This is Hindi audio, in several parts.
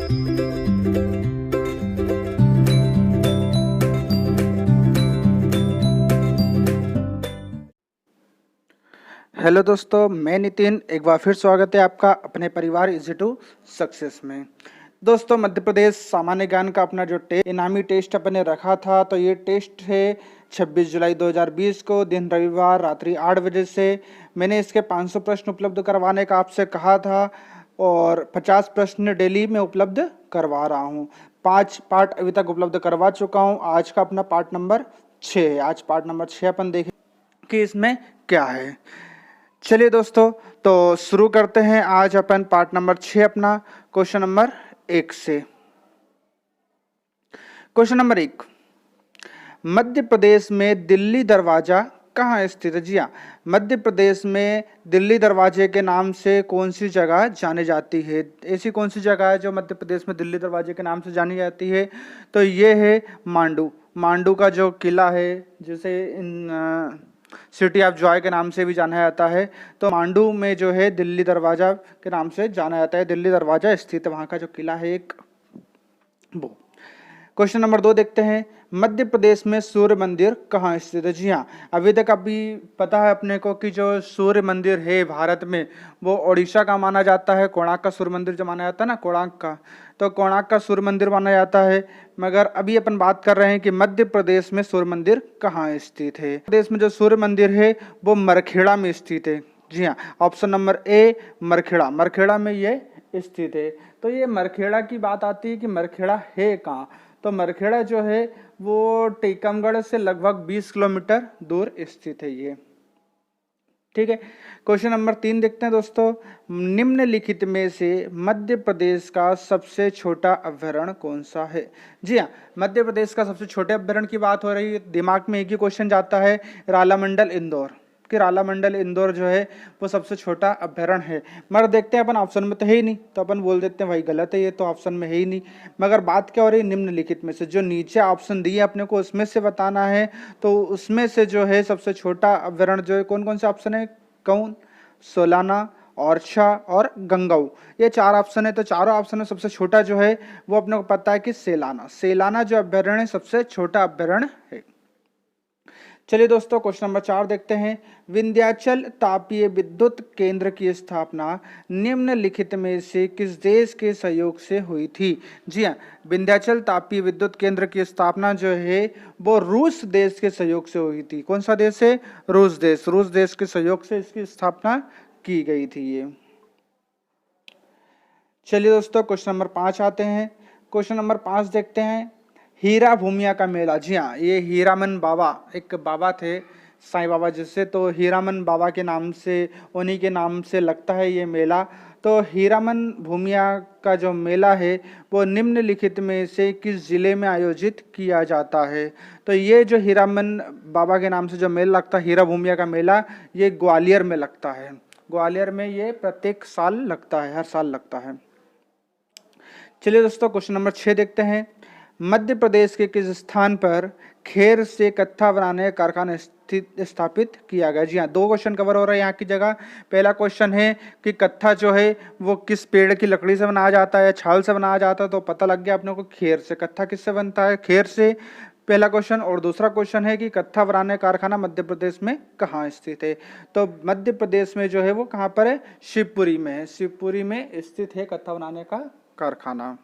हेलो दोस्तों, मैं नितिन। एक बार फिर स्वागत है आपका अपने परिवार इजी टू सक्सेस में। दोस्तों, मध्य प्रदेश सामान्य ज्ञान का अपना जो इनामी टेस्ट अपने रखा था, तो ये टेस्ट है 26 जुलाई 2020 को, दिन रविवार, रात्रि 8 बजे से। मैंने इसके 500 प्रश्न उपलब्ध करवाने का आपसे कहा था और 50 प्रश्न डेली में उपलब्ध करवा रहा हूँ। 5 पार्ट अभी तक उपलब्ध करवा चुका हूँ। आज का अपना पार्ट नंबर 6 है। आज पार्ट नंबर 6 अपन देखें कि इसमें क्या है। चलिए दोस्तों, तो शुरू करते हैं। आज अपन पार्ट नंबर 6 अपना क्वेश्चन नंबर 1 से। क्वेश्चन नंबर 1, मध्य प्रदेश में दिल्ली दरवाजा कहाँ स्थित है? जी हाँ, मध्य प्रदेश में दिल्ली दरवाजे के नाम से कौन सी जगह जानी जाती है? ऐसी कौन सी जगह है जो मध्य प्रदेश में दिल्ली दरवाजे के नाम से जानी जाती है? तो ये है मांडू। मांडू का जो किला है, जिसे सिटी ऑफ जॉय के नाम से भी जाना जाता है, तो मांडू में जो है दिल्ली दरवाजा के नाम से जाना जाता है। दिल्ली दरवाजा स्थित है, वहाँ का जो किला है एक वो। क्वेश्चन नंबर 2 देखते हैं, मध्य प्रदेश में सूर्य मंदिर कहाँ स्थित है? जी हाँ, अभी तक अभी पता है अपने को कि जो सूर्य मंदिर है भारत में, वो ओडिशा का माना जाता है। कोणार्क का सूर्य मंदिर जो माना जाता है ना, कोणार्क का, तो कोणार्क का सूर्य मंदिर माना जाता है। मगर अभी अपन बात कर रहे हैं कि मध्य प्रदेश में सूर्य मंदिर कहाँ स्थित है। प्रदेश में जो सूर्य मंदिर है वो मरखेड़ा में स्थित है। जी हाँ, ऑप्शन नंबर ए मरखेड़ा, मरखेड़ा में ये स्थित है। तो ये मरखेड़ा की बात आती है कि मरखेड़ा है कहाँ, तो मरखेड़ा जो है वो टीकमगढ़ से लगभग 20 किलोमीटर दूर स्थित है ये। ठीक है, क्वेश्चन नंबर 3 देखते हैं दोस्तों, निम्नलिखित में से मध्य प्रदेश का सबसे छोटा अभ्यारण्य कौन सा है? जी हाँ, मध्य प्रदेश का सबसे छोटे अभ्यारण्य की बात हो रही है। दिमाग में एक ही क्वेश्चन जाता है, रालामंडल इंदौर, कि रालामंडल इंदौर जो है वो सबसे छोटा अभ्यारण्य है। मगर देखते हैं अपन, ऑप्शन में तो है ही नहीं, तो अपन बोल देते हैं भाई गलत है, ये तो ऑप्शन में है ही नहीं। मगर बात क्या हो रही है, निम्नलिखित में से जो नीचे ऑप्शन दिए अपने को उसमें से बताना है। तो उसमें से जो है सबसे छोटा अभ्यारण्य जो है, कौन कौन से ऑप्शन है? कौन, सोलाना, ओरछा और गंगाऊ, ये 4 ऑप्शन है। तो चारों ऑप्शन में सबसे छोटा जो है वो अपने को पता है कि सेलाना। सेलाना जो अभ्यारण्य है सबसे छोटा अभ्यारण्य है। चलिए दोस्तों, क्वेश्चन नंबर 4 देखते हैं, विंध्याचल तापीय विद्युत केंद्र की स्थापना निम्नलिखित में से किस देश के सहयोग से हुई थी? जी हाँ, विंध्याचल तापीय विद्युत केंद्र की स्थापना जो है वो रूस देश के सहयोग से हुई थी। कौन सा देश है? रूस देश। रूस देश के सहयोग से इसकी स्थापना की गई थी ये। चलिए दोस्तों, क्वेश्चन नंबर 5 आते हैं। क्वेश्चन नंबर 5 देखते हैं, हीरा भूमिया का मेला। जी हाँ, ये हीरामन बाबा, एक बाबा थे साईं बाबा जिससे, तो हीरामन बाबा के नाम से, उन्हीं के नाम से लगता है ये मेला। तो हीरामन भूमिया का जो मेला है वो निम्नलिखित में से किस जिले में आयोजित किया जाता है? तो ये जो हीरामन बाबा के नाम से जो मेला लगता है, हीरा भूमिया का मेला, ये ग्वालियर में लगता है। ग्वालियर में ये प्रत्येक साल लगता है, हर साल लगता है। चलिए दोस्तों, क्वेश्चन नंबर 6 देखते हैं, मध्य प्रदेश के किस स्थान पर खेर से कत्था बनाने का कारखाना स्थापित किया गया? जी हाँ, 2 क्वेश्चन कवर हो रहे हैं यहाँ की जगह। पहला क्वेश्चन है कि कत्था जो है वो किस पेड़ की लकड़ी से बनाया जाता है, छाल से बनाया जाता है, तो पता लग गया अपने को खेर से। कत्था किससे बनता है? खेर से, पहला क्वेश्चन। और दूसरा क्वेश्चन है कि कत्था बनाने कारखाना मध्य प्रदेश में कहाँ स्थित है? तो मध्य प्रदेश में जो है वो कहाँ पर है? शिवपुरी में है। शिवपुरी में स्थित है कत्था बनाने का कारखाना।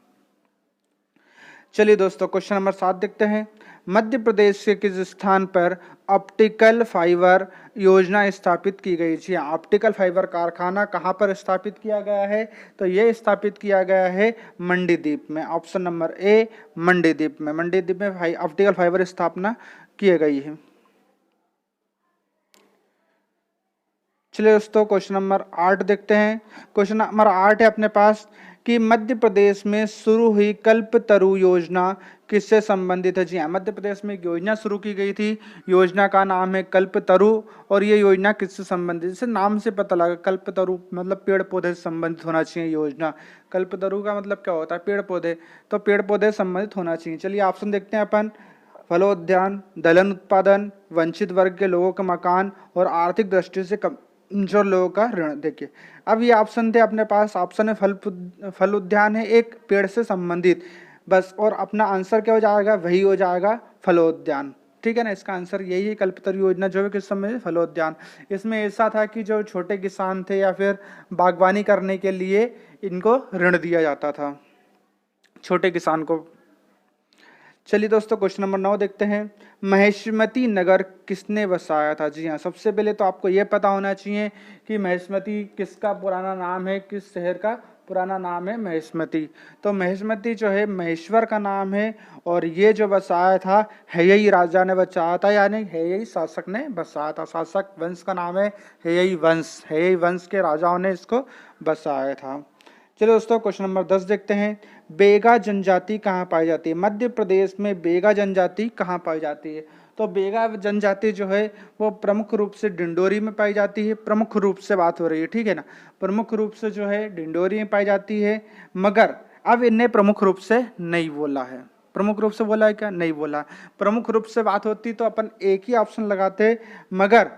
चलिए दोस्तों, क्वेश्चन नंबर 7 देखते हैं, मध्य प्रदेश के किस स्थान पर ऑप्टिकल फाइबर योजना स्थापित की गई? जी हाँ, ऑप्टिकल फाइबर कारखाना कहाँ पर स्थापित किया गया है? तो ये स्थापित किया गया है मंडीदीप में। ऑप्शन नंबर ए मंडीदीप में। मंडीदीप में ऑप्टिकल फाइबर स्थापना की गई है। चलिए दोस्तों, क्वेश्चन नंबर 8 देखते हैं। क्वेश्चन नंबर 8 है अपने पास कि मध्य प्रदेश में शुरू हुई कल्पतरु योजना किससे संबंधित है? जी हाँ, मध्य प्रदेश में एक योजना शुरू की गई थी, योजना का नाम है कल्पतरु। और ये योजना किससे संबंधित? जैसे नाम से पता लगा, कल्पतरु मतलब पेड़ पौधे से संबंधित होना चाहिए योजना। कल्पतरु का मतलब क्या होता है? पेड़ पौधे, तो पेड़ पौधे संबंधित होना चाहिए। चलिए ऑप्शन देखते हैं अपन, फलोद्यान, दलहन उत्पादन, वंचित वर्ग के लोगों के मकान और आर्थिक दृष्टि से जो लोगों का ऋण। देखिए अब ये ऑप्शन थे अपने पास, ऑप्शन में फल उद्यान है एक पेड़ से संबंधित, बस, और अपना आंसर क्या हो जाएगा, वही हो जाएगा फलोद्यान। ठीक है ना, इसका आंसर यही है। कल्पतरु योजना जो है किस समय, फलोद्यान। इसमें ऐसा था कि जो छोटे किसान थे या फिर बागवानी करने के लिए इनको ऋण दिया जाता था, छोटे किसान को। चलिए दोस्तों क्वेश्चन नंबर 9 देखते हैं। महेशमती नगर किसने बसाया था? जी हाँ, सबसे पहले तो आपको यह पता होना चाहिए कि महेशमती किसका पुराना नाम है, किस शहर का पुराना नाम है महेशमती। तो महेशमती जो है महेश्वर का नाम है, और ये जो बसाया था हैयई राजा ने बसाया था, यानी हैयई शासक ने बसाया था। शासक वंश का नाम है हैयई वंश, हैयई वंश के राजाओं ने इसको बसाया था। चलिए दोस्तों क्वेश्चन नंबर 10 देखते हैं। बेगा जनजाति कहाँ पाई जाती है? मध्य प्रदेश में बेगा जनजाति कहाँ पाई जाती है? तो बेगा जनजाति जो है वो प्रमुख रूप से डिंडोरी में पाई जाती है। प्रमुख रूप से बात हो रही है, ठीक है ना, प्रमुख रूप से जो है डिंडोरी में पाई जाती है। मगर अब इन्हें प्रमुख रूप से नहीं बोला है। प्रमुख रूप से बोला है क्या? नहीं बोला। प्रमुख रूप से बात होती तो अपन एक ही ऑप्शन लगाते, मगर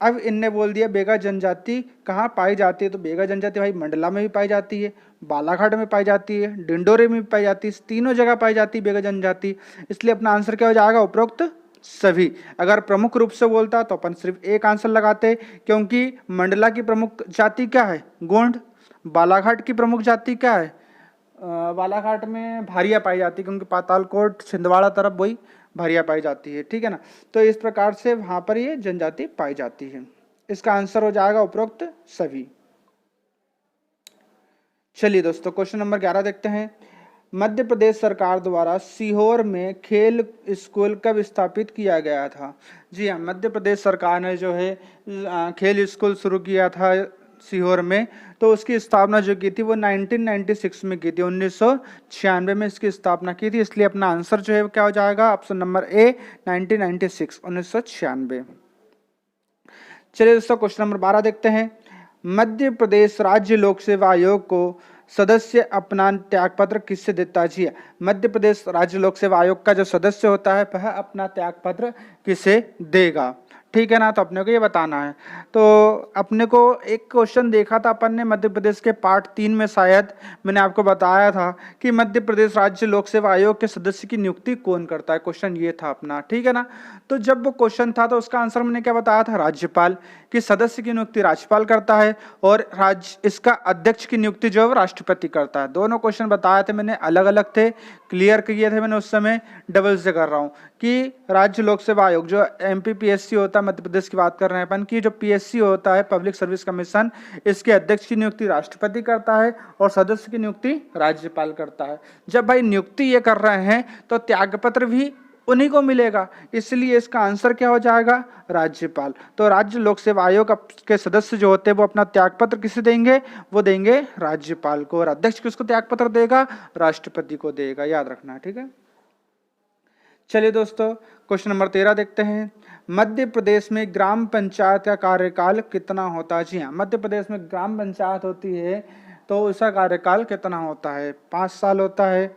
अब इनने बोल दिया बेगा जनजाति कहाँ पाई जाती है। तो बेगा जनजाति भाई मंडला में भी पाई जाती है, बालाघाट में पाई जाती है, डिंडोरे में भी पाई जाती है, तीनों जगह पाई जाती है बेगा जनजाति। इसलिए अपना आंसर क्या हो जाएगा? उपरोक्त सभी। अगर प्रमुख रूप से बोलता तो अपन सिर्फ एक आंसर लगाते, क्योंकि मंडला की प्रमुख जाति क्या है? गोंड। बालाघाट की प्रमुख जाति क्या है? बालाघाट में भारिया पाई जाती है, क्योंकि पातालकोट छिंदवाड़ा तरफ वही भारिया पाई जाती है, ठीक है ना। तो इस प्रकार से वहां पर ये जनजाति पाई जाती है। इसका आंसर हो जाएगा उपरोक्त सभी। चलिए दोस्तों क्वेश्चन नंबर 11 देखते हैं। मध्य प्रदेश सरकार द्वारा सीहोर में खेल स्कूल कब स्थापित किया गया था? जी हाँ, मध्य प्रदेश सरकार ने जो है खेल स्कूल शुरू किया था सीहोर में। तो उसकी स्थापना जो की थी वो 1996 में की थी, 1996 में इसकी स्थापना की थी। इसलिए अपना आंसर जो है क्या हो जाएगा? Option number A 1996, 1996। चलिए दोस्तों क्वेश्चन नंबर 12 देखते हैं। मध्य प्रदेश राज्य लोक सेवा आयोग को सदस्य अपना त्यागपत्र किससे देता है? जी मध्य प्रदेश राज्य लोक सेवा आयोग का जो सदस्य होता है वह अपना त्यागपत्र किसे देगा, ठीक है ना। तो अपने को ये बताना है। तो अपने को एक क्वेश्चन देखा था अपन ने मध्य प्रदेश के पार्ट 3 में, शायद मैंने आपको बताया था कि मध्य प्रदेश राज्य लोक सेवा आयोग के सदस्य की नियुक्ति कौन करता है, क्वेश्चन ये था अपना, ठीक है ना। तो जब वो क्वेश्चन था तो उसका आंसर मैंने क्या बताया था? राज्यपाल। कि सदस्य की नियुक्ति राज्यपाल करता है और इसका अध्यक्ष की नियुक्ति जो है राष्ट्रपति करता है। दोनों क्वेश्चन बताए थे मैंने, अलग अलग थे, क्लियर किए थे मैंने उस समय, डबल से कर रहा हूँ कि राज्य लोक सेवा आयोग जो एमपीपीएससी होता है, मध्य प्रदेश की बात कर रहे हैं अपन की, जो पीएससी होता है पब्लिक सर्विस कमीशन, इसके अध्यक्ष की नियुक्ति राष्ट्रपति करता है और सदस्य की नियुक्ति राज्यपाल करता है। जब भाई नियुक्ति ये कर रहे हैं तो त्यागपत्र भी उन्हीं को मिलेगा, इसलिए इसका आंसर क्या हो जाएगा? राज्यपाल। तो राज्य लोक सेवा आयोग के सदस्य जो होते हैं वो अपना त्यागपत्र किसे देंगे? वो देंगे राज्यपाल को। और अध्यक्ष किसको त्यागपत्र देगा? राष्ट्रपति को देगा, याद रखना, ठीक है। चलिए दोस्तों क्वेश्चन नंबर 13 देखते हैं। मध्य प्रदेश में ग्राम पंचायत का कार्यकाल कितना होता है? जी हाँ, मध्य प्रदेश में ग्राम पंचायत होती है तो उसका कार्यकाल कितना होता है? 5 साल होता है,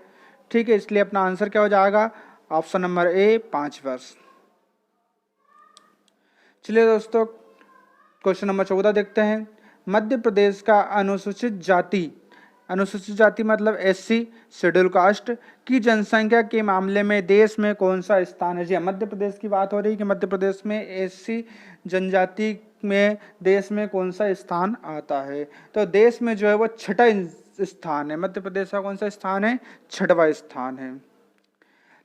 ठीक है। इसलिए अपना आंसर क्या हो जाएगा? ऑप्शन नंबर ए 5 वर्ष। चलिए दोस्तों क्वेश्चन नंबर 14 देखते हैं। मध्य प्रदेश का अनुसूचित जाति मतलब एससी शेड्यूल कास्ट की जनसंख्या के मामले में देश में कौन सा स्थान है? जी मध्य प्रदेश की बात हो रही है कि मध्य प्रदेश में एससी जनजाति में देश में कौन सा स्थान आता है? तो देश में जो है वो 6वां स्थान है। मध्य प्रदेश का कौन सा स्थान है? 6वां स्थान है।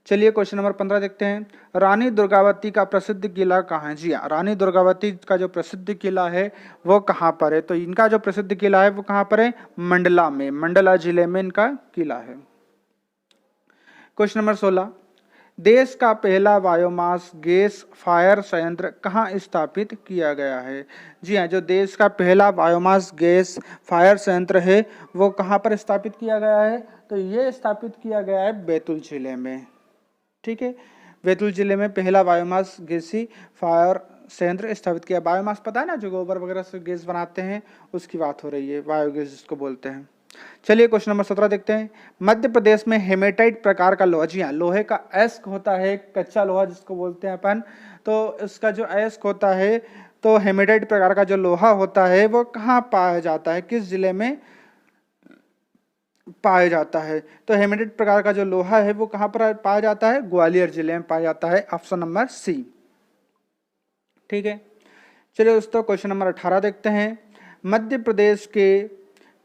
चलिए क्वेश्चन नंबर 15 देखते हैं। रानी दुर्गावती का प्रसिद्ध किला कहाँ है? जी हाँ, रानी दुर्गावती का जो प्रसिद्ध किला है वो कहाँ पर है? तो इनका जो प्रसिद्ध किला है वो कहाँ पर है? मंडला में, मंडला जिले में इनका किला है। Question number 16। देश का पहला बायोमास गैस फायर संयंत्र कहाँ स्थापित किया गया है? जी हाँ, जो देश का पहला बायोमास गैस फायर संयंत्र है वो कहाँ पर स्थापित किया गया है? तो ये स्थापित किया गया है बैतूल जिले में, ठीक है। बैतूल जिले में पहला बायोमास गैसी फायर संयंत्र स्थापित किया। बायोमास पता है ना, जो गोबर वगैरह से गैस बनाते हैं, उसकी बात हो रही है, बायोगैस जिसको बोलते हैं। चलिए क्वेश्चन नंबर 17 देखते हैं। मध्य प्रदेश में हेमेटाइट प्रकार का लोहा, जी हाँ, लोहे का अयस्क होता है, कच्चा लोहा जिसको बोलते हैं अपन, तो इसका जो अयस्क होता है तो हेमेटाइट प्रकार का जो लोहा होता है वो कहाँ पाया जाता है, किस जिले में पाया जाता है? तो हेमेटाइट प्रकार का जो लोहा है वो कहाँ पर पाया जाता है? ग्वालियर जिले में पाया जाता है, ऑप्शन नंबर सी। ठीक है, चलिए दोस्तों क्वेश्चन नंबर 18 देखते हैं। मध्य प्रदेश के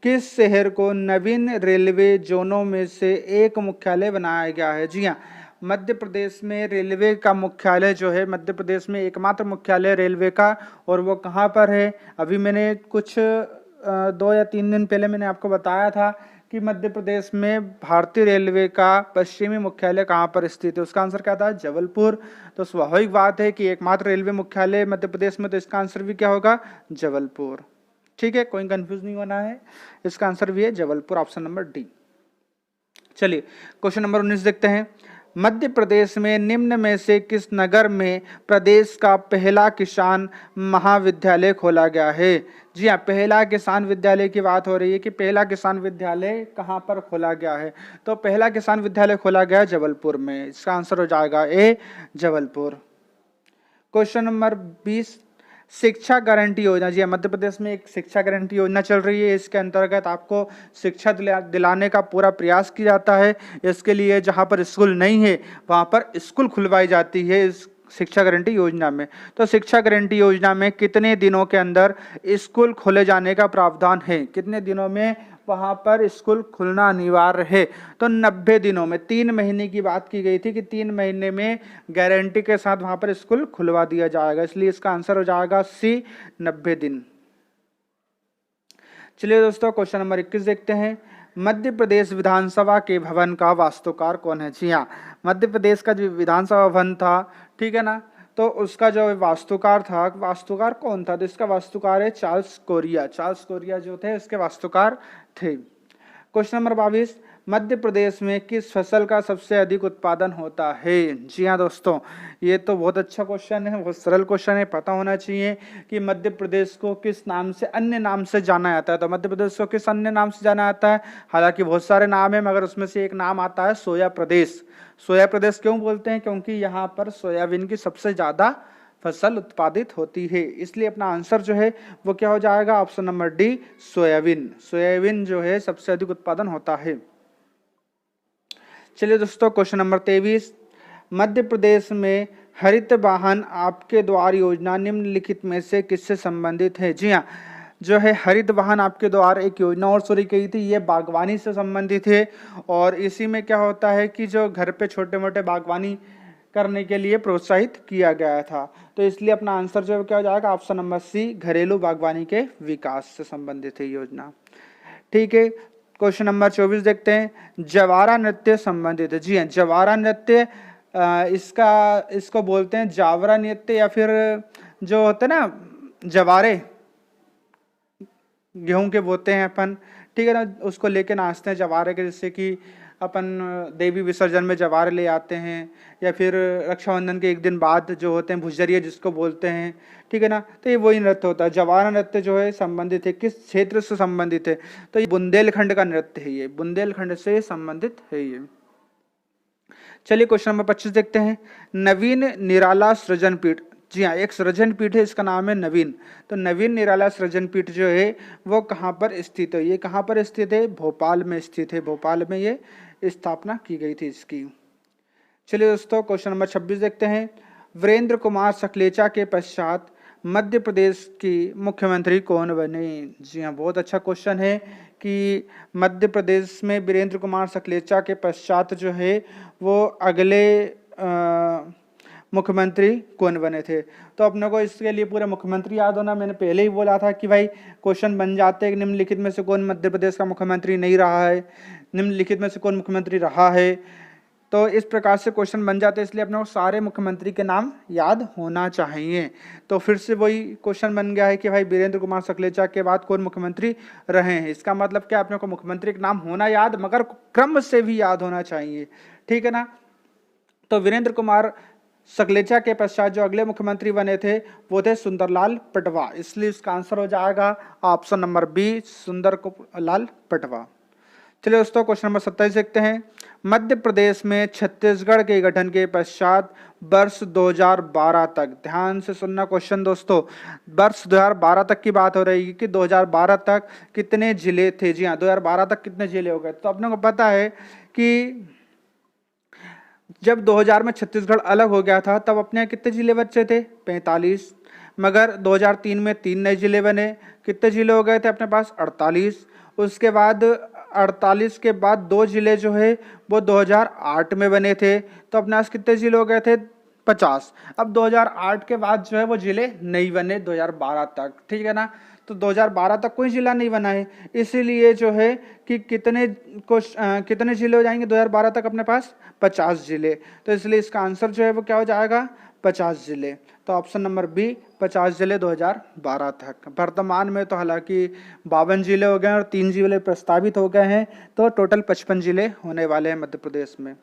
किस शहर को नवीन रेलवे जोनों में से एक मुख्यालय बनाया गया है? जी हाँ, मध्य प्रदेश में रेलवे का मुख्यालय जो है, मध्य प्रदेश में एकमात्र मुख्यालय रेलवे का, और वो कहाँ पर है? अभी मैंने कुछ 2 या 3 दिन पहले मैंने आपको बताया था कि मध्य प्रदेश में भारतीय रेलवे का पश्चिमी मुख्यालय कहाँ पर स्थित है। उसका आंसर क्या था? जबलपुर। तो स्वाभाविक बात है कि एकमात्र रेलवे मुख्यालय मध्य प्रदेश में, तो इसका आंसर भी क्या होगा? जबलपुर। ठीक है, कोई कंफ्यूज नहीं होना है, इसका आंसर भी है जबलपुर, ऑप्शन नंबर डी। चलिए क्वेश्चन नंबर 19 देखते हैं। मध्य प्रदेश में निम्न में से किस नगर में प्रदेश का पहला किसान महाविद्यालय खोला गया है? जी हाँ, पहला किसान विद्यालय की बात हो रही है कि पहला किसान विद्यालय कहाँ पर खोला गया है? तो पहला किसान विद्यालय खोला गया जबलपुर में, इसका आंसर हो जाएगा ए, जबलपुर। क्वेश्चन नंबर 20, शिक्षा गारंटी योजना। जी मध्य प्रदेश में एक शिक्षा गारंटी योजना चल रही है, इसके अंतर्गत आपको शिक्षा दिलाने का पूरा प्रयास किया जाता है। इसके लिए जहां पर स्कूल नहीं है वहां पर स्कूल खुलवाई जाती है इस शिक्षा गारंटी योजना में। तो शिक्षा गारंटी योजना में कितने दिनों के अंदर स्कूल खोले जाने का प्रावधान है? कितने दिनों में वहां पर स्कूल खुलना अनिवार्य है? तो 90 दिनों में। 3 महीने की बात की गई थी कि 3 महीने में गारंटी के साथ वहां पर स्कूल खुलवा दिया जाएगा, इसलिए इसका आंसर हो जाएगा सी, 90 दिन। चलिए दोस्तों क्वेश्चन नंबर 21 देखते हैं। मध्य प्रदेश विधानसभा के भवन का वास्तुकार कौन है? जी हाँ, मध्य प्रदेश का जो विधानसभा भवन था, ठीक है ना, तो उसका जो वास्तुकार था, वास्तुकार कौन था? तो इसका वास्तुकार है चार्ल्स कोरिया। चार्ल्स कोरिया जो थे इसके वास्तुकार थे। क्वेश्चन नंबर 22, मध्य प्रदेश में किस फसल का सबसे अधिक उत्पादन होता है? जी हाँ दोस्तों, ये तो बहुत अच्छा क्वेश्चन है, बहुत सरल क्वेश्चन है। पता होना चाहिए कि मध्य प्रदेश को किस नाम से, अन्य नाम से जाना जाता है। तो मध्य प्रदेश को किस अन्य नाम से जाना जाता है? हालांकि बहुत सारे नाम है, मगर उसमें से एक नाम आता है सोया प्रदेश। सोया प्रदेश क्यों बोलते हैं? क्योंकि यहाँ पर सोयाबीन की सबसे ज्यादा फसल उत्पादित होती है, इसलिए अपना आंसर जो है वो क्या हो जाएगा? Option number D, soybean. Soybean जो है सबसे अधिक उत्पादन होता है। चलिए दोस्तों क्वेश्चन नंबर 23, मध्य प्रदेश में हरित वाहन आपके द्वार योजना निम्नलिखित में से किससे संबंधित है? जी हाँ, जो है हरित वाहन आपके द्वार एक योजना और शुरू की थी, ये बागवानी से संबंधित है। और इसी में क्या होता है कि जो घर पे छोटे मोटे बागवानी करने के लिए प्रोत्साहित किया गया था, तो इसलिए अपना आंसर जो क्या हो जाएगा? ऑप्शन नंबर सी, घरेलू बागवानी के विकास से संबंधित है योजना। ठीक है, क्वेश्चन नंबर 24 देखते हैं। जवारा नृत्य संबंधित है। जी हाँ, जवारा नृत्य इसको बोलते हैं जावरा नृत्य, या फिर जो होते हैं ना जवारे, गेहूं के बोते हैं अपन, ठीक है ना, उसको लेके नाचते हैं जवारे के, जैसे कि अपन देवी विसर्जन में जवारे ले आते हैं, या फिर रक्षाबंधन के एक दिन बाद जो होते हैं भुजरिया जिसको बोलते हैं, ठीक है ना। तो ये वही नृत्य होता है। जवारा नृत्य जो है संबंधित है, किस क्षेत्र से संबंधित है? तो ये बुंदेलखंड का नृत्य है, ये बुंदेलखंड से संबंधित है ये। चलिए क्वेश्चन नंबर 25 देखते हैं। नवीन निराला सृजन पीठ। जी हाँ, एक सृजन पीठ है, इसका नाम है नवीन। तो नवीन निराला सृजन पीठ जो है वो कहाँ पर स्थित है? ये कहाँ पर स्थित है? भोपाल में स्थित है। भोपाल में ये स्थापना की गई थी इसकी। चलिए दोस्तों क्वेश्चन नंबर 26 देखते हैं। वीरेंद्र कुमार सकलेचा के पश्चात मध्य प्रदेश की मुख्यमंत्री कौन बने? जी हाँ, बहुत अच्छा क्वेश्चन है कि मध्य प्रदेश में वीरेंद्र कुमार सकलेचा के पश्चात जो है वो अगले मुख्यमंत्री कौन बने थे। तो अपने को इसके लिए पूरे मुख्यमंत्री याद होना, मैंने पहले ही बोला था कि भाई क्वेश्चन बन जाते हैं निम्नलिखित में से कौन मध्य प्रदेश का मुख्यमंत्री नहीं रहा है, निम्नलिखित में से कौन मुख्यमंत्री रहा है। तो इस प्रकार से क्वेश्चन बन जाते हैं, इसलिए अपने को सारे मुख्यमंत्री के नाम याद होना चाहिए। तो फिर से वही क्वेश्चन बन गया है कि भाई वीरेंद्र कुमार सकलेचा के बाद कौन मुख्यमंत्री रहे हैं। इसका मतलब क्या? अपने को मुख्यमंत्री के नाम होना याद, मगर क्रम से भी याद होना चाहिए, ठीक है ना। तो वीरेंद्र कुमार सकलेचा के पश्चात जो अगले मुख्यमंत्री बने थे वो थे सुंदरलाल पटवा, इसलिए इसका आंसर हो जाएगा option number B, Sundarlal Patwa. चलिए दोस्तों क्वेश्चन नंबर 27 देखते हैं। मध्य प्रदेश में छत्तीसगढ़ के गठन के पश्चात वर्ष 2012 तक, ध्यान से सुनना क्वेश्चन दोस्तों, वर्ष 2012 तक की बात हो रही है कि 2012 तक कितने जिले थे। जी हाँ, 2012 तक कितने जिले हो गए। तो अपने को पता है कि जब 2000 में छत्तीसगढ़ अलग हो गया था तब अपने यहाँ कितने जिले बचे थे, 45। मगर 2003 में 3 नए जिले बने, कितने जिले हो गए थे अपने पास, 48। उसके बाद 48 के बाद 2 जिले जो है वो 2008 में बने थे, तो अपने पास कितने जिले हो गए थे, 50। अब 2008 के बाद जो है वो जिले नहीं बने 2012 तक, ठीक है ना। तो 2012 तक कोई जिला नहीं बना है, इसीलिए जो है कि कितने जिले हो जाएंगे 2012 तक अपने पास, 50 जिले। तो इसलिए इसका आंसर जो है वो क्या हो जाएगा, 50 जिले। तो ऑप्शन नंबर बी 50 जिले 2012 तक। वर्तमान में तो हालांकि 52 जिले हो गए हैं और 3 जिले प्रस्तावित हो गए हैं, तो टोटल 55 जिले होने वाले हैं मध्य प्रदेश में।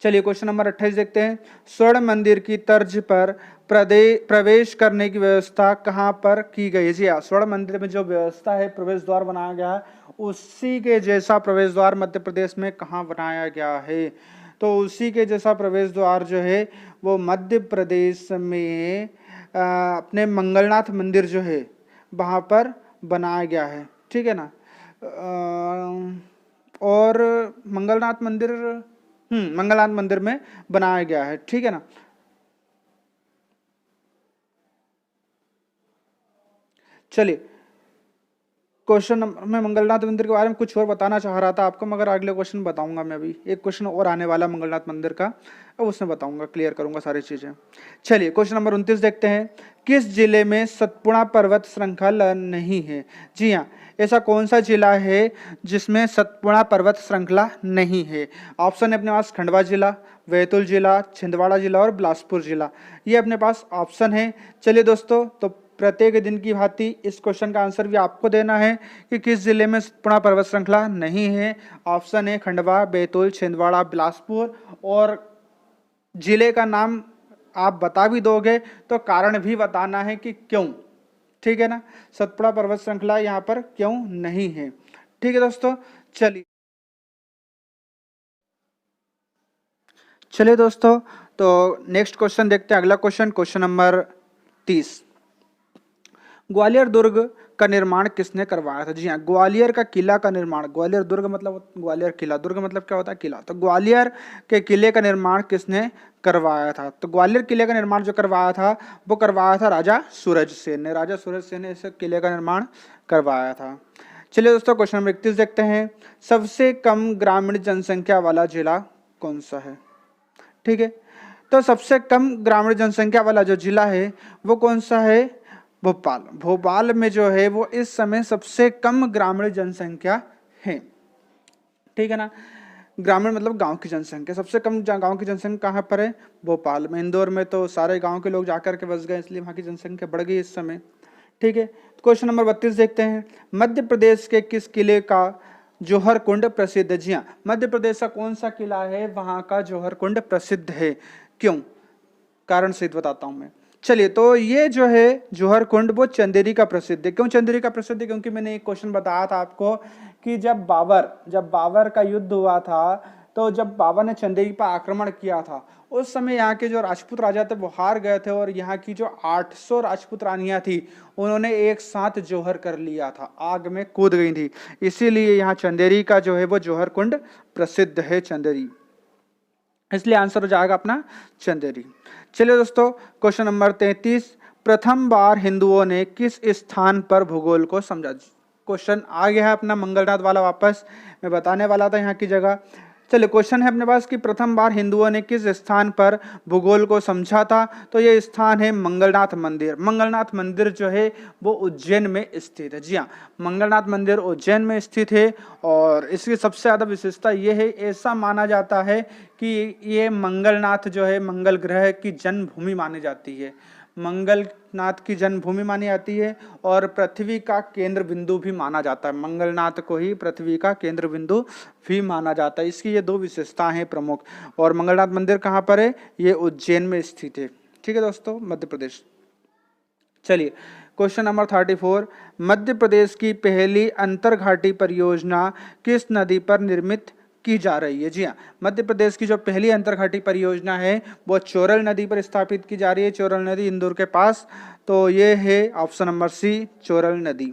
चलिए क्वेश्चन नंबर 28 देखते हैं। स्वर्ण मंदिर की तर्ज पर प्रवेश करने की व्यवस्था कहाँ पर की गई। जी हाँ, स्वर्ण मंदिर में जो व्यवस्था है, प्रवेश द्वार बनाया गया है, उसी के जैसा प्रवेश द्वार मध्य प्रदेश में कहाँ बनाया गया है। तो उसी के जैसा प्रवेश द्वार जो है वो मध्य प्रदेश में अपने मंगलनाथ मंदिर जो है वहाँ पर बनाया गया है, ठीक है ना। और मंगलनाथ मंगलनाथ मंदिर में बनाया गया है, ठीक है ना। चलिए क्वेश्चन नंबर, मैं मंगलनाथ मंदिर के बारे में कुछ और बताना चाह रहा था आपको, मगर अगले क्वेश्चन बताऊंगा मैं। अभी एक क्वेश्चन और आने वाला मंगलनाथ मंदिर का, अब उसमें बताऊंगा, क्लियर करूंगा सारी चीजें। चलिए क्वेश्चन नंबर 29 देखते हैं। किस जिले में सतपुड़ा पर्वत श्रृंखला नहीं है। जी हाँ, ऐसा कौन सा जिला है जिसमें सतपुड़ा पर्वत श्रृंखला नहीं है। ऑप्शन है अपने पास खंडवा जिला, बैतूल जिला, छिंदवाड़ा जिला और बिलासपुर जिला, ये अपने पास ऑप्शन है। चलिए दोस्तों, तो प्रत्येक दिन की भांति इस क्वेश्चन का आंसर भी आपको देना है कि किस जिले में सतपुड़ा पर्वत श्रृंखला नहीं है। ऑप्शन है खंडवा, बैतूल, छिंदवाड़ा, बिलासपुर, और जिले का नाम आप बता भी दोगे तो कारण भी बताना है कि क्यों, ठीक है ना। सतपुड़ा पर्वत श्रृंखला यहाँ पर क्यों नहीं है, ठीक है दोस्तों। चलिए दोस्तों, तो नेक्स्ट क्वेश्चन देखते हैं। अगला क्वेश्चन, क्वेश्चन नंबर 30। ग्वालियर दुर्ग का निर्माण किसने करवाया था। जी हाँ, ग्वालियर का किला का निर्माण, ग्वालियर दुर्ग मतलब ग्वालियर किला, दुर्ग मतलब क्या होता है, किला। तो ग्वालियर के किले का निर्माण किसने करवाया था। तो ग्वालियर किले का निर्माण जो करवाया था वो करवाया था राजा सूरजसेन ने। राजा सूरजसेन ने इस किले का निर्माण करवाया था। चलिए दोस्तों क्वेश्चन नंबर 31 देखते हैं। सबसे कम ग्रामीण जनसंख्या वाला जिला कौन सा है, ठीक है। तो सबसे कम ग्रामीण जनसंख्या वाला जो जिला है वो कौन सा है, भोपाल। भोपाल में जो है वो इस समय सबसे कम ग्रामीण जनसंख्या है, ठीक है ना। ग्रामीण मतलब गांव की जनसंख्या, सबसे कम गांव की जनसंख्या कहाँ पर है, भोपाल में। इंदौर में तो सारे गांव के लोग जाकर के बस गए, इसलिए वहां की जनसंख्या बढ़ गई इस समय, ठीक है। क्वेश्चन नंबर 32 देखते हैं। मध्य प्रदेश के किस किले का जौहर कुंड प्रसिद्ध। जी हाँ, मध्य प्रदेश का कौन सा किला है वहां का जौहर कुंड प्रसिद्ध है, क्यों, कारण सहित बताता हूं मैं। चलिए, तो ये जो है जौहर कुंड वो चंदेरी का प्रसिद्ध है। क्यों चंदेरी का प्रसिद्ध है, क्योंकि मैंने एक क्वेश्चन बताया था आपको कि जब बाबर का युद्ध हुआ था, तो जब बाबर ने चंदेरी पर आक्रमण किया था, उस समय यहाँ के जो राजपूत राजा थे वो हार गए थे, और यहाँ की जो 800 राजपूत रानियां थी उन्होंने एक साथ जौहर कर लिया था, आग में कूद गई थी। इसीलिए यहाँ चंदेरी का जो है वो जौहर कुंड प्रसिद्ध है, चंदेरी, इसलिए आंसर हो जाएगा अपना चंदेरी। चलिए दोस्तों क्वेश्चन नंबर 33। प्रथम बार हिंदुओं ने किस स्थान पर भूगोल को समझा। क्वेश्चन आ गया है अपना मंगलनाथ वाला, वापस मैं बताने वाला था यहाँ की जगह। चलिए क्वेश्चन है अपने पास कि प्रथम बार हिंदुओं ने किस स्थान पर भूगोल को समझा था। तो ये स्थान है मंगलनाथ मंदिर। मंगलनाथ मंदिर जो है वो उज्जैन में स्थित है। जी हाँ, मंगलनाथ मंदिर उज्जैन में स्थित है, और इसकी सबसे ज़्यादा विशेषता ये है, ऐसा माना जाता है कि ये मंगलनाथ जो है मंगल ग्रह की जन्मभूमि मानी जाती है, मंगलनाथ की जन्मभूमि मानी जाती है, और पृथ्वी का केंद्र बिंदु भी माना जाता है। मंगलनाथ को ही पृथ्वी का केंद्र बिंदु भी माना जाता है। इसकी ये 2 विशेषताएं हैं प्रमुख। और मंगलनाथ मंदिर कहाँ पर है, ये उज्जैन में स्थित है, ठीक है दोस्तों, मध्य प्रदेश। चलिए क्वेश्चन नंबर 34, मध्य प्रदेश की पहली अंतरघाटी परियोजना किस नदी पर निर्मित की जा रही है? जी हाँ, मध्य प्रदेश की जो पहली अंतरघाटी परियोजना है वो चोरल नदी पर स्थापित की जा रही है। चोरल नदी इंदौर के पास, तो ये है ऑप्शन नंबर सी, चोरल नदी।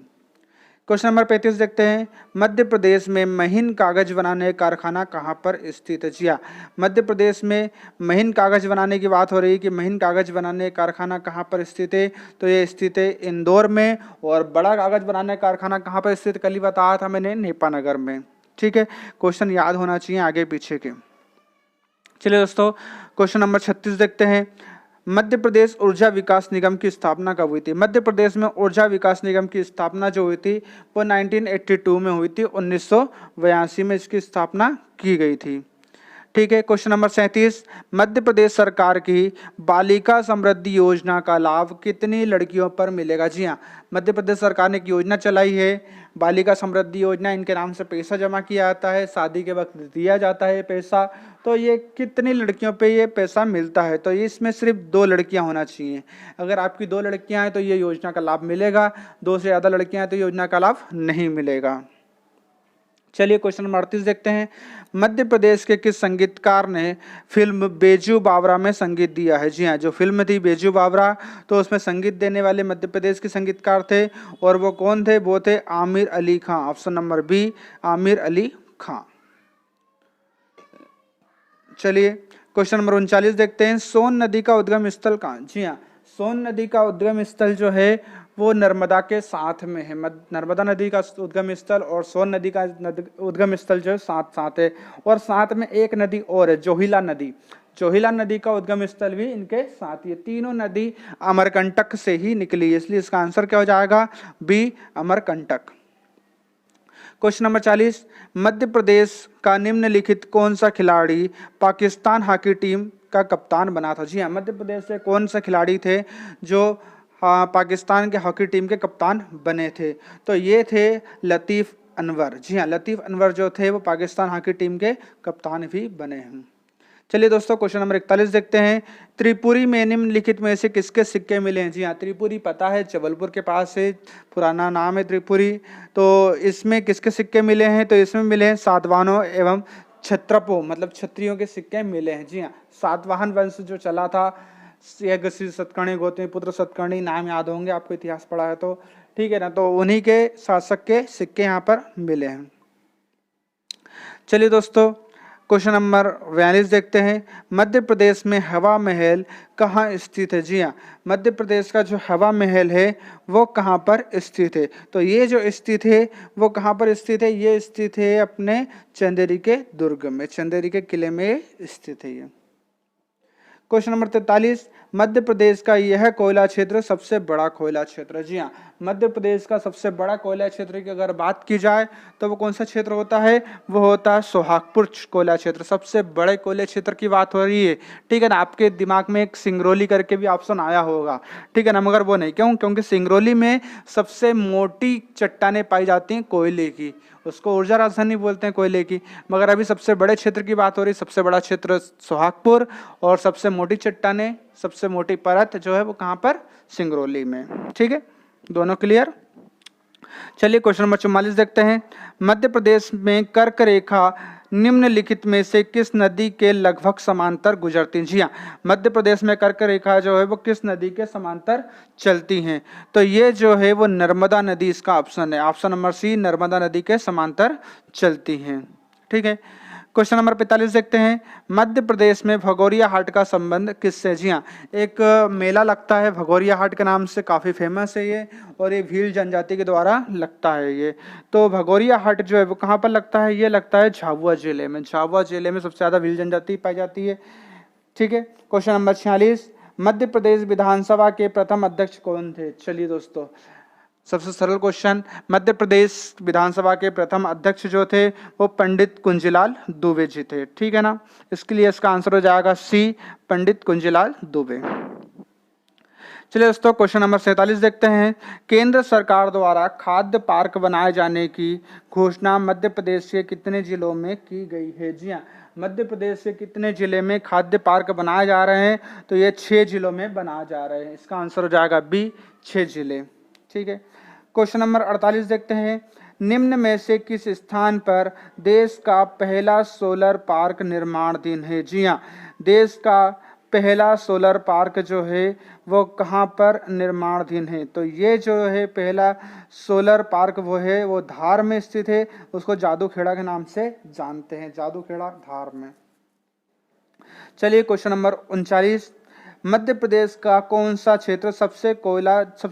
क्वेश्चन नंबर 35 देखते हैं, मध्य प्रदेश में महीन कागज बनाने का कारखाना कहाँ पर स्थित है? जी हाँ, मध्य प्रदेश में महीन कागज बनाने की बात हो रही है कि महीन कागज बनाने का कारखाना कहाँ पर स्थित है, तो ये स्थित है इंदौर में। और बड़ा कागज बनाने का कारखाना कहाँ पर स्थित, कल ही बताया था मैंने, नेपानगर में। ठीक है, क्वेश्चन याद होना चाहिए आगे पीछे के। चलिए दोस्तों, क्वेश्चन नंबर 36 देखते हैं, मध्य प्रदेश ऊर्जा विकास निगम की स्थापना कब हुई थी? मध्य प्रदेश में ऊर्जा विकास निगम की स्थापना जो हुई थी वो 1982 में हुई थी। 1982 में इसकी स्थापना की गई थी। ठीक है, क्वेश्चन नंबर 37, मध्य प्रदेश सरकार की बालिका समृद्धि योजना का लाभ कितनी लड़कियों पर मिलेगा? जी हाँ, मध्य प्रदेश सरकार ने एक योजना चलाई है, बालिका समृद्धि योजना। इनके नाम से पैसा जमा किया जाता है, शादी के वक्त दिया जाता है पैसा। तो ये कितनी लड़कियों पे ये पैसा मिलता है? तो इसमें सिर्फ 2 लड़कियां होना चाहिए। अगर आपकी 2 लड़कियां हैं तो ये योजना का लाभ मिलेगा, 2 से ज़्यादा लड़कियां हैं तो योजना का लाभ नहीं मिलेगा। चलिए क्वेश्चन नंबर 38 देखते हैं, मध्य प्रदेश के किस संगीतकार ने फिल्म बेजू बावरा में संगीत दिया है? जी हाँ, जो फिल्म थी बेजू बावरा, तो उसमें संगीत देने वाले मध्य प्रदेश के संगीतकार थे। और वो कौन थे? वो थे Amir Ali Khan. Option number B, Amir Ali Khan. चलिए क्वेश्चन नंबर 39 देखते हैं, सोन नदी का उद्गम स्थल कहाँ? जी हाँ, सोन नदी का उद्गम स्थल जो है वो नर्मदा के साथ में है। नर्मदा नदी का उद्गम स्थल और सोन नदी का उद्गम स्थल जो है साथ साथ है। और साथ में एक नदी और है, जोहिला नदी। जोहिला नदी का उद्गम स्थल भी इनके साथ ही है। तीनों नदी अमरकंटक से ही निकली है, इसलिए इसका आंसर क्या हो जाएगा? B, Amarkantak. Question number 40, Madhya Pradesh का निम्नलिखित कौन सा खिलाड़ी पाकिस्तान हॉकी टीम का कप्तान बना था? जी हाँ, मध्य प्रदेश से कौन सा खिलाड़ी थे जो पाकिस्तान के हॉकी टीम के कप्तान बने थे? तो ये थे लतीफ़ अनवर। जी हाँ, लतीफ़ अनवर जो थे वो पाकिस्तान हॉकी टीम के कप्तान भी बने हैं। चलिए दोस्तों, क्वेश्चन नंबर 41 देखते हैं, त्रिपुरी में निम्नलिखित में से किसके सिक्के मिले हैं? जी हाँ, त्रिपुरी पता है, जबलपुर के पास है, पुराना नाम है त्रिपुरी। तो इसमें किसके सिक्के मिले हैं? तो इसमें मिले हैं सातवाहनों एवं क्षत्रपों, मतलब क्षत्रियों के सिक्के मिले हैं। जी हाँ, सातवाहन वंश जो चला था, यज्ञ सतकर्णी गौतमीपुत्र सतकर्णी, नाम याद होंगे आपको, इतिहास पढ़ा है तो। ठीक है ना, तो उन्हीं के शासक के सिक्के यहाँ पर मिले हैं। चलिए दोस्तों, क्वेश्चन नंबर 42 देखते हैं, मध्य प्रदेश में हवा महल कहाँ स्थित है? जी हाँ, मध्य प्रदेश का जो हवा महल है वो कहाँ पर स्थित है? तो ये जो स्थित है वो कहाँ पर स्थित है? ये स्थित है अपने चंदेरी के दुर्ग में, चंदेरी के किले में स्थित है ये। क्वेश्चन नंबर 43, मध्य प्रदेश का यह कोयला क्षेत्र सबसे बड़ा कोयला क्षेत्र? जी हाँ, मध्य प्रदेश का सबसे बड़ा कोयला क्षेत्र की अगर बात की जाए तो वो कौन सा क्षेत्र होता है? वो होता है सोहागपुर कोयला क्षेत्र। सबसे बड़े कोयला क्षेत्र की बात हो रही है। ठीक है ना, आपके दिमाग में एक सिंगरौली करके भी ऑप्शन आया होगा। ठीक है ना, मगर वो नहीं। क्यों? क्योंकि सिंगरौली में सबसे मोटी चट्टानें पाई जाती हैं कोयले की, उसको ऊर्जा राजधानी बोलते हैं कोयले की। मगर अभी सबसे बड़े क्षेत्र की बात हो रही है, सबसे बड़ा क्षेत्र सोहागपुर, और सबसे मोटी चट्टानें, सबसे मोटी परत जो है वो कहाँ पर? सिंगरौली में। ठीक है, दोनों क्लियर। चलिए क्वेश्चन नंबर 44 देखते हैं, मध्य प्रदेश में कर्क रेखा निम्नलिखित में से किस नदी के लगभग समांतर गुजरती है? जी हाँ, मध्य प्रदेश में कर्क रेखा जो है वो किस नदी के समांतर चलती हैं? तो ये जो है वो नर्मदा नदी, इसका ऑप्शन है, ऑप्शन नंबर सी, नर्मदा नदी के समांतर चलती हैं। ठीक है, क्वेश्चन नंबर 45 देखते हैं, मध्य प्रदेश में भगोरिया हाट का संबंध किससे? जी हाँ, एक मेला लगता है भगोरिया हाट के नाम से, काफ़ी फेमस है ये, और ये भील जनजाति के द्वारा लगता है ये। तो भगोरिया हाट जो है वो कहाँ पर लगता है? ये लगता है झाबुआ जिले में। झाबुआ जिले में सबसे ज़्यादा भील जनजाति पाई जाती है। ठीक है, क्वेश्चन नंबर 46, मध्य प्रदेश विधानसभा के प्रथम अध्यक्ष कौन थे? चलिए दोस्तों, सबसे सरल क्वेश्चन, मध्य प्रदेश विधानसभा के प्रथम अध्यक्ष जो थे वो पंडित कुंजीलाल दुबे जी थे। ठीक है ना, इसके लिए इसका आंसर हो जाएगा सी, पंडित कुंजीलाल दुबे। चलिए दोस्तों, क्वेश्चन नंबर 47 देखते हैं, केंद्र सरकार द्वारा खाद्य पार्क बनाए जाने की घोषणा मध्य प्रदेश के कितने जिलों में की गई है? जी हाँ, मध्य प्रदेश के कितने जिले में खाद्य पार्क बनाए जा रहे हैं? तो ये 6 जिलों में बनाए जा रहे हैं। इसका आंसर हो जाएगा बी, 6 जिले। ठीक है। क्वेश्चन नंबर 48 देखते हैं, निम्न में से किस स्थान पर देश का पहला सोलर पार्क निर्माणाधीन है? जी हाँ, देश का पहला सोलर पार्क जो है वो कहाँ पर निर्माणाधीन है? तो ये जो है पहला सोलर पार्क वो है वो धार में स्थित है, उसको जादूखेड़ा के नाम से जानते हैं, जादूखेड़ा धार में। चलिए क्वेश्चन नंबर 39, मध्य प्रदेश का कौन सा क्षेत्र सबसे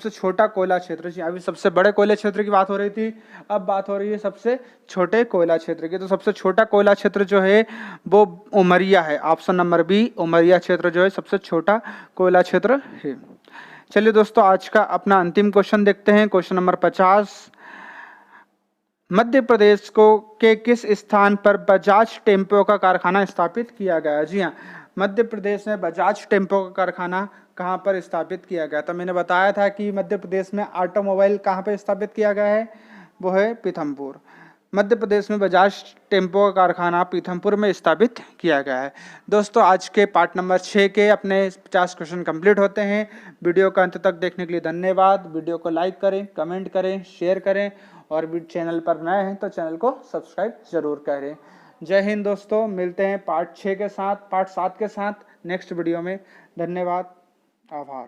छोटा कोयला क्षेत्र? जी, अभी सबसे बड़े कोयला क्षेत्र की बात हो रही थी, अब बात हो रही है सबसे छोटे कोयला क्षेत्र की। तो सबसे छोटा कोयला क्षेत्र जो है वो उमरिया है। ऑप्शन नंबर बी, उमरिया क्षेत्र जो है सबसे छोटा कोयला क्षेत्र है। चलिए दोस्तों, आज का अपना अंतिम क्वेश्चन देखते हैं, क्वेश्चन नंबर 50, मध्य प्रदेश को के किस स्थान पर बजाज टेम्पो का कारखाना स्थापित किया गया? जी हाँ, मध्य प्रदेश में बजाज टेम्पो का कारखाना कहाँ पर स्थापित किया गया? तो मैंने बताया था कि मध्य प्रदेश में ऑटोमोबाइल कहाँ पर स्थापित किया गया है, वो है पीथमपुर। मध्य प्रदेश में बजाज टेम्पो का कारखाना पीथमपुर में स्थापित किया गया है। दोस्तों, आज के पार्ट नंबर 6 के अपने 50 क्वेश्चन कंप्लीट होते हैं। वीडियो को अंत तक देखने के लिए धन्यवाद। वीडियो को लाइक करें, कमेंट करें, शेयर करें और भी चैनल पर नए हैं तो चैनल को सब्सक्राइब जरूर करें। जय हिंद दोस्तों, मिलते हैं पार्ट 7 के साथ नेक्स्ट वीडियो में। धन्यवाद, आभार।